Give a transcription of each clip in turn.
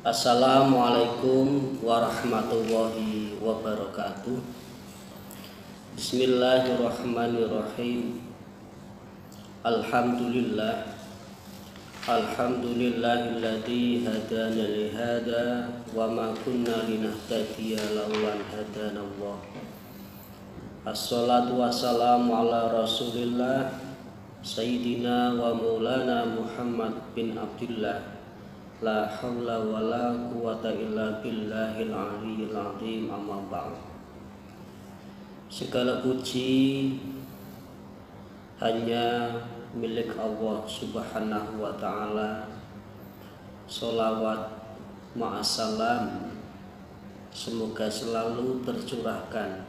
Assalamualaikum warahmatullahi wabarakatuh. Bismillahirrahmanirrahim. Alhamdulillahilladzi hadana li hada wa ma kunna linahtadiya laulan hadanallah. Assalatu wassalamu ala Rasulillah Sayyidina wa Maulana Muhammad bin Abdullah. La haula wa la quwata illa billahil aliyyil azim, amma ba'd. Segala puji hanya milik Allah Subhanahu wa ta'ala. Sholawat ma'assalam semoga selalu tercurahkan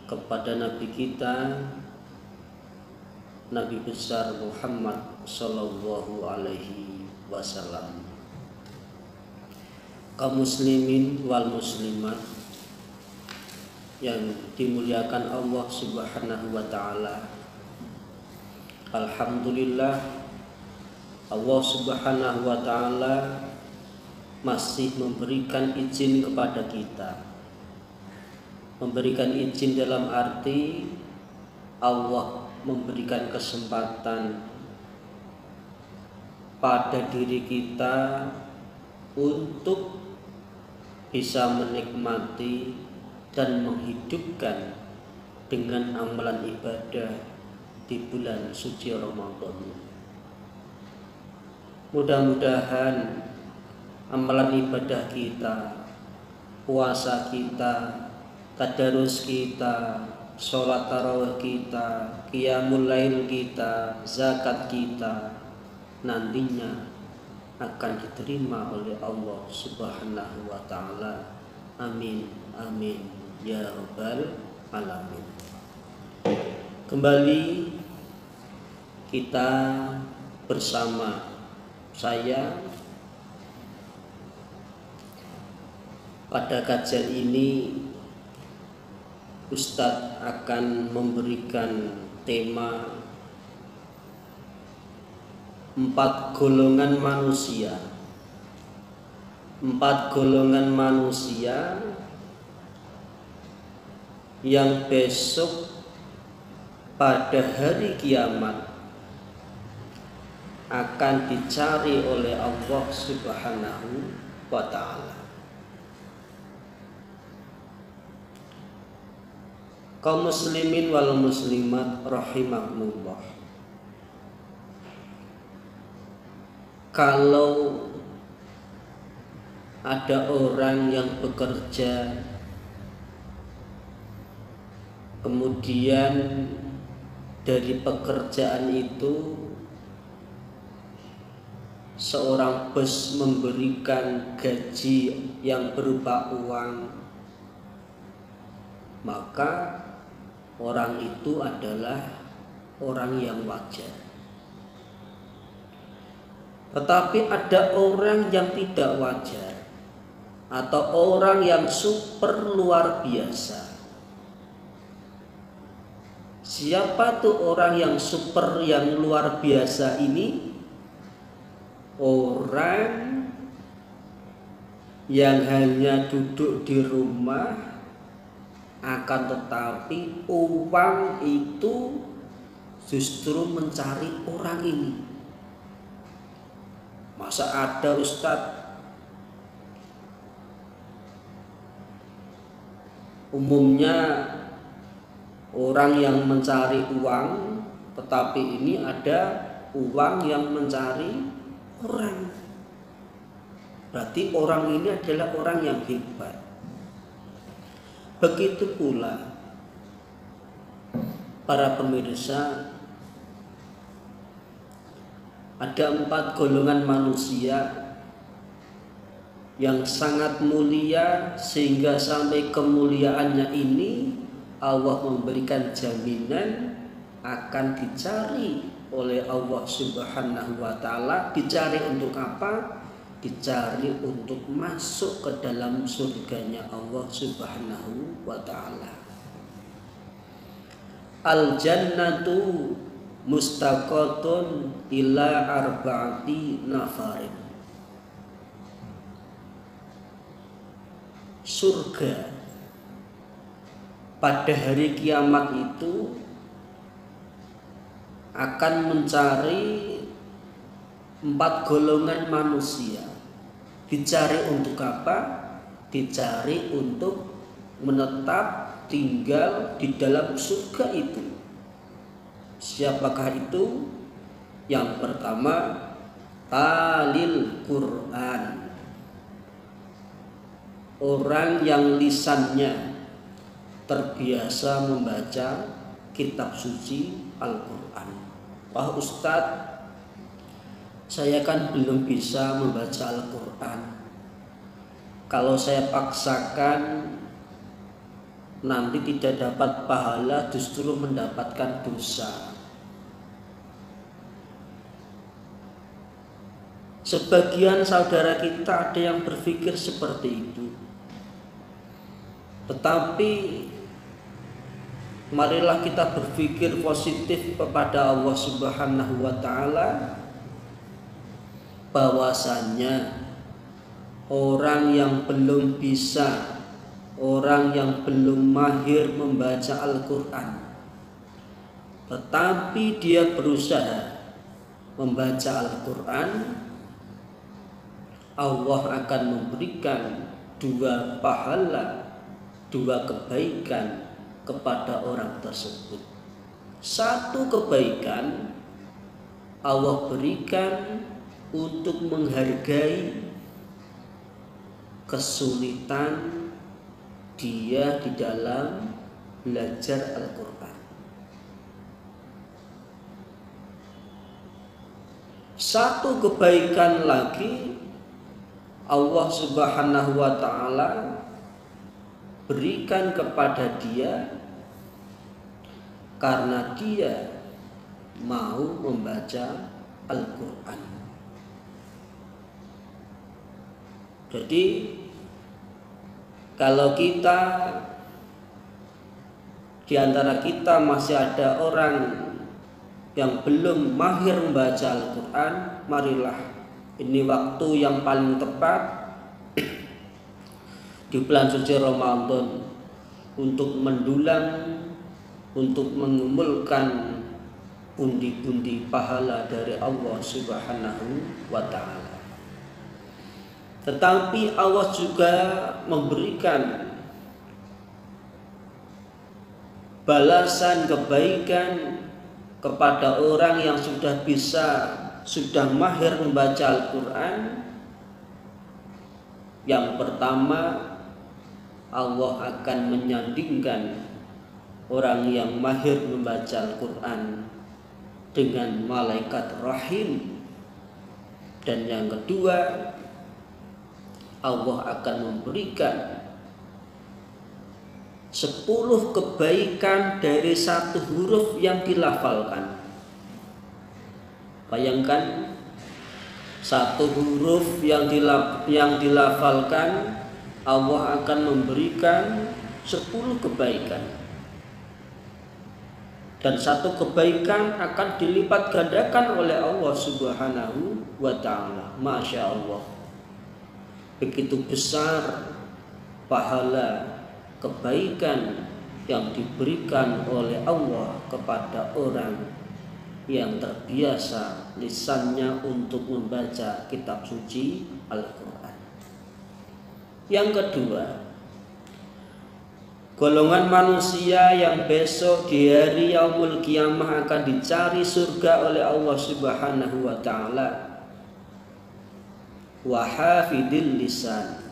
kepada Nabi kita, Nabi besar Muhammad sallallahu alaihi wasallam. Kaum muslimin wal muslimat yang dimuliakan Allah Subhanahu wa ta'ala, alhamdulillah Allah Subhanahu wa ta'ala masih memberikan izin kepada kita. Memberikan izin dalam arti Allah memberikan kesempatan pada diri kita untuk bisa menikmati dan menghidupkan dengan amalan ibadah di bulan suci Ramadan. Mudah-mudahan amalan ibadah kita, puasa kita, tadarus kita, sholat tarawih kita, qiyamul lail kita, zakat kita nantinya akan diterima oleh Allah Subhanahu wa ta'ala. Amin, amin, ya rabbal alamin. Kembali kita bersama saya pada kajian ini. Ustadz akan memberikan tema 4 golongan manusia. 4 golongan manusia yang besok pada hari kiamat akan dicari oleh Allah Subhanahu wa ta'ala. Kaum muslimin wal muslimat rahimakumullah. Kalau ada orang yang bekerja, kemudian dari pekerjaan itu seorang bos memberikan gaji yang berupa uang, maka orang itu adalah orang yang wajar. Tetapi ada orang yang tidak wajar atau orang yang super luar biasa. Siapa tuh orang yang super yang luar biasa ini? Orang yang hanya duduk di rumah, akan tetapi uang itu justru mencari orang ini. Masa ada ustadz umumnya orang yang mencari uang, tetapi ini ada uang yang mencari orang. Berarti orang ini adalah orang yang hebat. Begitu pula para pemirsa, ada 4 golongan manusia yang sangat mulia, sehingga sampai kemuliaannya ini Allah memberikan jaminan akan dicari oleh Allah Subhanahu wa ta'ala. Dicari untuk apa? Dicari untuk masuk ke dalam surganya Allah Subhanahu wa ta'ala. Al-jannatu mustaqatun ila arba'ati nafarin. surga pada hari kiamat itu akan mencari 4 golongan manusia. Dicari untuk apa? Dicari untuk menetap tinggal di dalam surga itu. Siapakah itu? Yang pertama, talil Quran, orang yang lisannya terbiasa membaca kitab suci Al-Quran. Wah Ustadz, saya kan belum bisa membaca Al-Quran. Kalau saya paksakan nanti tidak dapat pahala, justru mendapatkan dosa. Sebagian saudara kita ada yang berpikir seperti itu. Tetapi marilah kita berpikir positif kepada Allah Subhanahu wa taala, bahwasanya orang yang belum bisa, orang yang belum mahir membaca Al-Quran, tetapi dia berusaha membaca Al-Quran, Allah akan memberikan 2 pahala, 2 kebaikan kepada orang tersebut. 1 kebaikan Allah berikan untuk menghargai kesulitan dia di dalam belajar Al-Quran. 1 kebaikan lagi Allah Subhanahu wa taala berikan kepada dia karena dia mau membaca Al-Quran. Jadi kalau kita di antara kita masih ada orang yang belum mahir membaca Al-Quran, marilah ini waktu yang paling tepat di bulan suci Ramadan untuk mendulang, untuk mengumpulkan pundi-pundi pahala dari Allah Subhanahu wa taala. Tetapi Allah juga memberikan balasan kebaikan kepada orang yang sudah mahir membaca Al-Quran. Yang pertama, Allah akan menyandingkan orang yang mahir membaca Al-Quran dengan malaikat rahim. Dan yang kedua, Allah akan memberikan 10 kebaikan dari 1 huruf yang dilafalkan. Bayangkan 1 huruf yang dilafalkan, Allah akan memberikan 10 kebaikan. Dan 1 kebaikan akan dilipat gandakan oleh Allah Subhanahu wa ta'ala. Masya Allah, begitu besar pahala kebaikan yang diberikan oleh Allah kepada orang yang terbiasa lisannya untuk membaca kitab suci Al-Quran. Yang kedua, golongan manusia yang besok di hari yaumul qiyamah akan dicari surga oleh Allah Subhanahu wa ta'ala, wa hafidil lisan,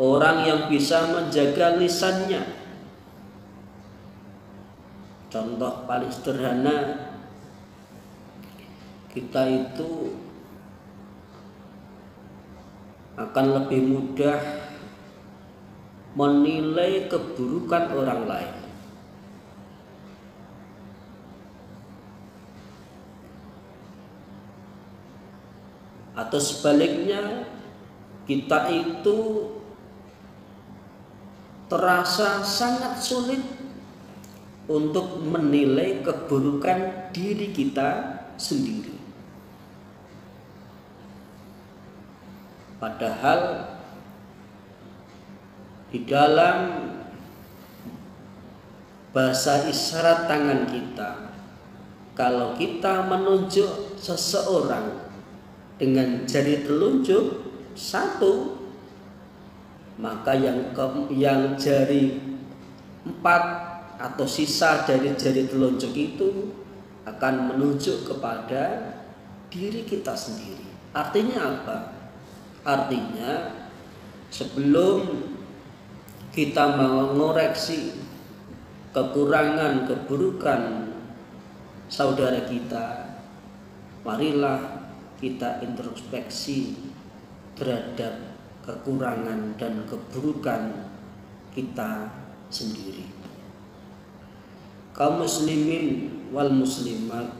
orang yang bisa menjaga lisannya. Contoh paling sederhana, kita itu akan lebih mudah menilai keburukan orang lain. Atau sebaliknya, kita itu terasa sangat sulit untuk menilai keburukan diri kita sendiri. Padahal di dalam bahasa isyarat tangan kita, kalau kita menunjuk seseorang dengan jari telunjuk satu, maka yang jari 4 atau sisa dari jari telunjuk itu akan menunjuk kepada diri kita sendiri. Artinya apa? Artinya sebelum kita mengoreksi kekurangan, keburukan saudara kita, marilah kita introspeksi terhadap kekurangan dan keburukan kita sendiri. Kaum muslimin wal muslimat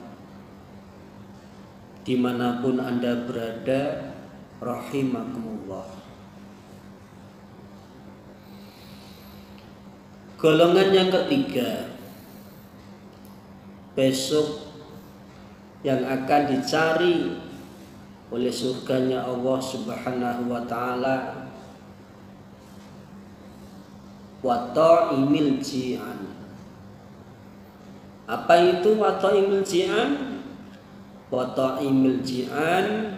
dimanapun Anda berada, rahimakumullah. Golongan yang ketiga, besok yang akan dicari oleh surganya Allah Subhanahu wa ta'ala, wa ta'imil ji'an. Apa itu wa ta'imil ji'an? Wa ta'imil ji'an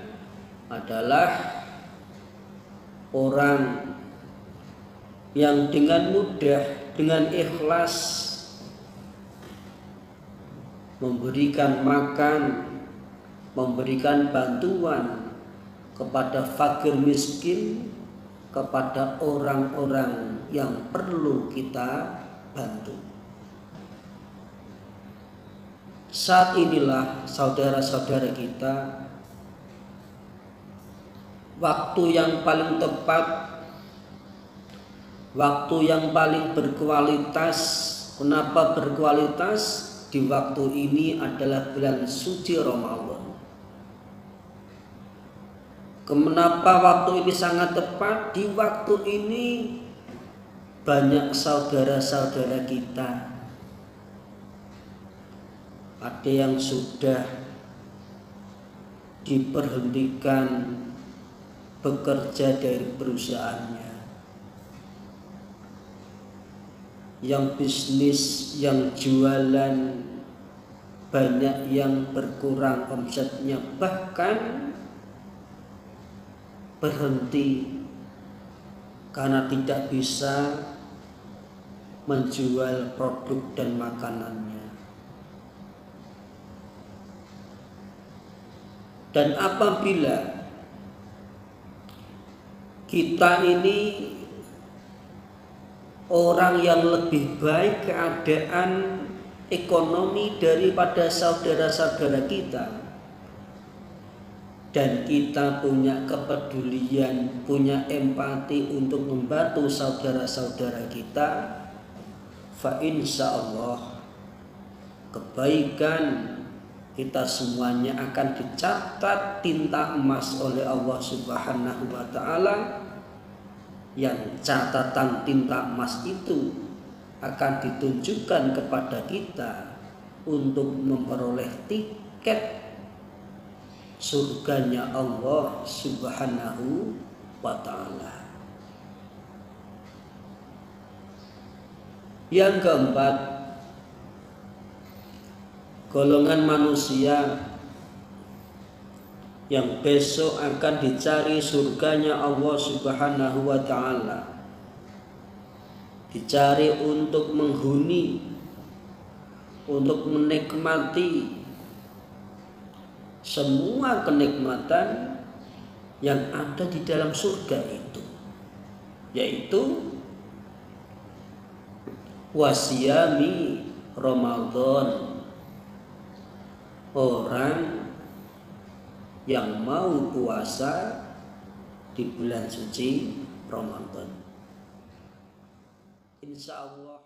adalah orang yang dengan mudah, dengan ikhlas memberikan makan, memberikan bantuan kepada fakir miskin, kepada orang-orang yang perlu kita bantu. Saat inilah saudara-saudara kita, waktu yang paling tepat, waktu yang paling berkualitas. Kenapa berkualitas? Di waktu ini adalah bulan suci Ramadan. Kenapa waktu ini sangat tepat? Di waktu ini banyak saudara-saudara kita, ada yang sudah diberhentikan bekerja dari perusahaannya, yang bisnis, yang jualan banyak yang berkurang omsetnya, bahkan berhenti karena tidak bisa menjual produk dan makanannya. Dan apabila kita ini orang yang lebih baik keadaan ekonomi daripada saudara-saudara kita, dan kita punya kepedulian, punya empati untuk membantu saudara-saudara kita, fa insya Allah kebaikan kita semuanya akan dicatat tinta emas oleh Allah Subhanahu wa ta'ala, yang catatan tinta emas itu akan ditunjukkan kepada kita untuk memperoleh tiket surganya Allah Subhanahu wa ta'ala. Yang keempat, golongan manusia yang besok akan dicari surganya Allah Subhanahu wa ta'ala, dicari untuk menghuni, untuk menikmati semua kenikmatan yang ada di dalam surga itu, yaitu wasiyami Ramadan, orang yang mau puasa di bulan suci Ramadan. Insya Allah